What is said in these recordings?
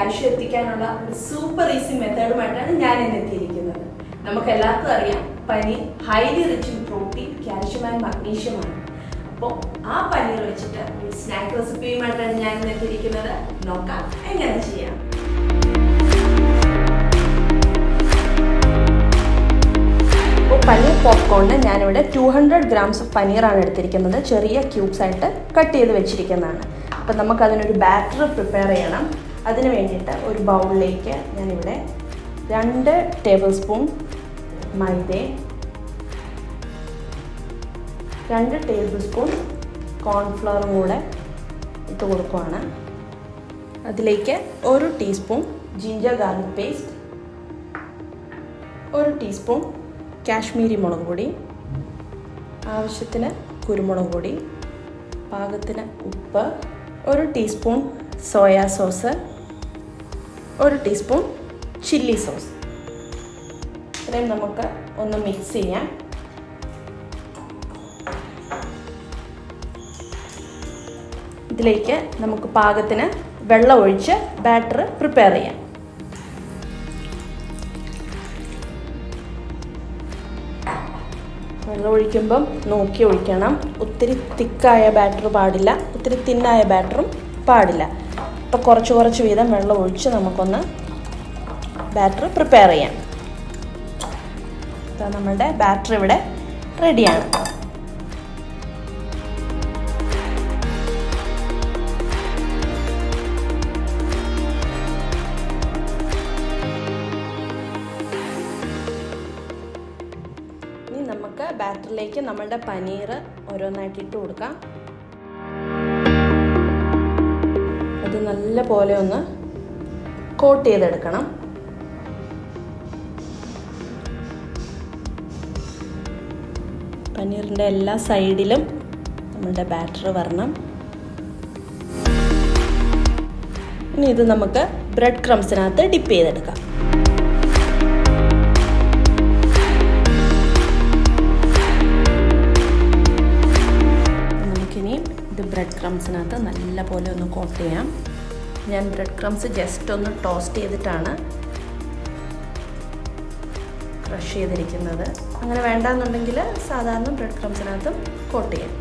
Calcium എത്തിക്കാനുള്ള ഒരു super easy മെത്തേഡുമായിട്ടാണ് ഞാൻ ഇന്ന് എത്തിയിരിക്കുന്നത്. നമുക്ക് എല്ലാവർക്കും അറിയാം, paneer highly rich in protein, calcium and magnesium ആണ്. അപ്പോൾ ആ പനീർ വെച്ചിട്ട് ഒരു സ്നാക്ക് റെസിപ്പിയുമായിട്ടാണ് ഞാൻ ഇന്ന് എത്തിയിരിക്കുന്നത്. നോക്കാം എങ്ങനെ ചെയ്യാം. പനീർ പോപ്കോണിന് ഞാനിവിടെ 200 ഗ്രാംസ് ഓഫ് പനീറാണ് എടുത്തിരിക്കുന്നത്. ചെറിയ ക്യൂബ്സ് ആയിട്ട് കട്ട് ചെയ്ത് വെച്ചിരിക്കുന്നതാണ്. അപ്പം നമുക്കതിനൊരു ബാറ്റർ പ്രിപ്പയർ ചെയ്യണം. അതിന് വേണ്ടിയിട്ട് ഒരു ബൗളിലേക്ക് ഞാനിവിടെ 2 ടേബിൾ സ്പൂൺ മൈദ, 2 ടേബിൾ സ്പൂൺ കോൺഫ്ലവറും കൂടെ ഇട്ട് കൊടുക്കുകയാണ്. അതിലേക്ക് 1 teaspoon ginger garlic paste, 1 teaspoon Kashmiri മുളക് പൊടി, ആവശ്യത്തിന് കുരുമുളക് പൊടി, പാകത്തിന് ഉപ്പ്, 1 teaspoon soya sauce, 1 teaspoon chilli sauce. ഇത്രയും നമുക്ക് ഒന്ന് മിക്സ് ചെയ്യാം. ഇതിലേക്ക് നമുക്ക് പാകത്തിന് വെള്ളം ഒഴിച്ച് ബാറ്റർ പ്രിപ്പയർ ചെയ്യാം. വെള്ളം ഒഴിക്കുമ്പം നോക്കി ഒഴിക്കണം. ഒത്തിരി തിക്കായ ബാറ്റർ പാടില്ല, ഒത്തിരി തിന്നായ ബാറ്ററും പാടില്ല. ഇപ്പോൾ കുറച്ച് വീതം വെള്ളം ഒഴിച്ച് നമുക്കൊന്ന് ബാറ്റർ പ്രിപ്പയർ ചെയ്യാം. അപ്പോൾ നമ്മളുടെ ബാറ്റർ ഇവിടെ റെഡിയാണ്. നമുക്ക് ബാറ്ററിലേക്ക് നമ്മളുടെ പനീർ ഓരോന്നായിട്ട് ഇട്ട് കൊടുക്കാം. അത് നല്ല പോലെ ഒന്ന് കോട്ട് ചെയ്തെടുക്കണം. പനീറിൻ്റെ എല്ലാ സൈഡിലും നമ്മളുടെ ബാറ്റർ വരണം. ഇനി ഇത് നമുക്ക് ബ്രെഡ് ക്രംസിനകത്ത് ഡിപ്പ് ചെയ്തെടുക്കാം. ബ്രെഡ് ക്രംസിനകത്ത് നല്ല പോലെ ഒന്ന് കോട്ട് ചെയ്യാം. ഞാൻ ബ്രെഡ് ക്രംസ് ജസ്റ്റ് ഒന്ന് ടോസ്റ്റ് ചെയ്തിട്ടാണ് ക്രഷ് ചെയ്തിരിക്കുന്നത്. അങ്ങനെ വേണ്ടാന്നുണ്ടെങ്കിൽ സാധാരണ ബ്രെഡ് ക്രംസിനകത്തും കോട്ട് ചെയ്യാം.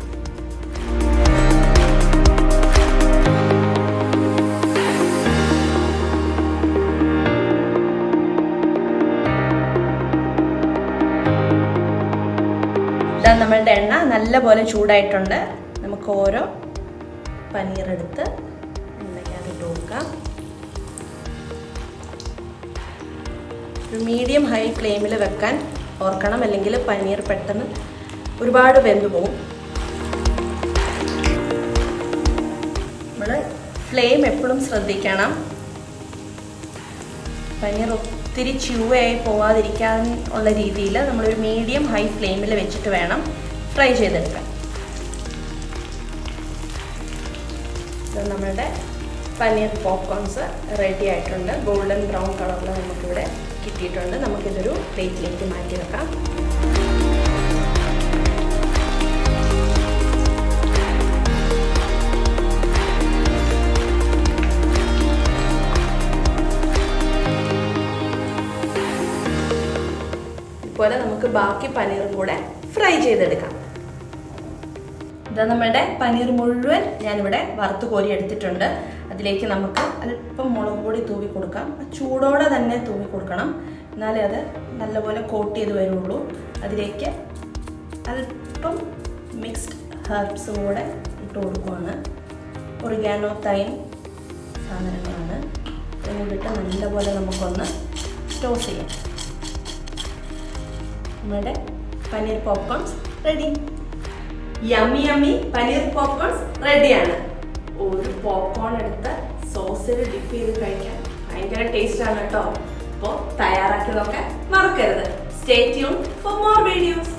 നമ്മളുടെ എണ്ണ നല്ല പോലെ ചൂടായിട്ടുണ്ട്. നമുക്ക് ഓരോ പനീർ എടുത്ത് എണ്ണയ്ക്കകത്തിട്ട് കൊടുക്കാം. ഒരു മീഡിയം ഹൈ ഫ്ലെയിമിൽ വെക്കാൻ ഓർക്കണം, അല്ലെങ്കിൽ പനീർ പെട്ടെന്ന് ഒരുപാട് വെന്ത് പോകും. നമ്മൾ ഫ്ലെയിം എപ്പോഴും ശ്രദ്ധിക്കണം. പനീർ ഒത്തിരി ച്യൂവായി പോവാതിരിക്കാൻ ഉള്ള രീതിയിൽ നമ്മളൊരു മീഡിയം ഹൈ ഫ്ലെയിമിൽ വെച്ചിട്ട് വേണം ഫ്രൈ ചെയ്തെടുക്കാൻ. നമ്മളുടെ പനീർ പോപ്കോൺസ് റെഡി ആയിട്ടുണ്ട്. ഗോൾഡൻ ബ്രൗൺ കളറിൽ നമുക്കിവിടെ കിട്ടിയിട്ടുണ്ട്. നമുക്കിതൊരു പ്ലേറ്റിലേക്ക് മാറ്റി വെക്കാം. ഇതുപോലെ നമുക്ക് ബാക്കി പനീറും കൂടെ ഫ്രൈ ചെയ്തെടുക്കാം. ഇതാ നമ്മളുടെ പനീർ മുഴുവൻ ഞാനിവിടെ വറുത്ത് കോരി എടുത്തിട്ടുണ്ട്. അതിലേക്ക് നമുക്ക് അല്പം മുളക് പൊടി തൂവി കൊടുക്കാം. ചൂടോടെ തന്നെ തൂവി കൊടുക്കണം, എന്നാലേ അത് നല്ലപോലെ കോട്ട് ചെയ്ത് വരുള്ളൂ. അതിലേക്ക് അല്പം മിക്സ്ഡ് ഹെർബ്സും കൂടെ ഇട്ട് കൊടുക്കുകയാണ്. ഒറിഗാനോ, തൈം സാധനങ്ങളാണ്. ഇതും കൂടിയിട്ട് നല്ലപോലെ നമുക്കൊന്ന് ടോസ് ചെയ്യാം. നമ്മുടെ paneer popcorns ready. Yummy paneer popcorns റെഡിയാണ്. ഒരു പോപ്കോൺ എടുത്ത് സോസിൽ ഡിപ്പ് ചെയ്ത് കഴിക്കാൻ ഭയങ്കര ടേസ്റ്റ് ആണ് കേട്ടോ. അപ്പോൾ തയ്യാറാക്കി നോക്കാൻ മറക്കരുത്. Stay tune for more videos.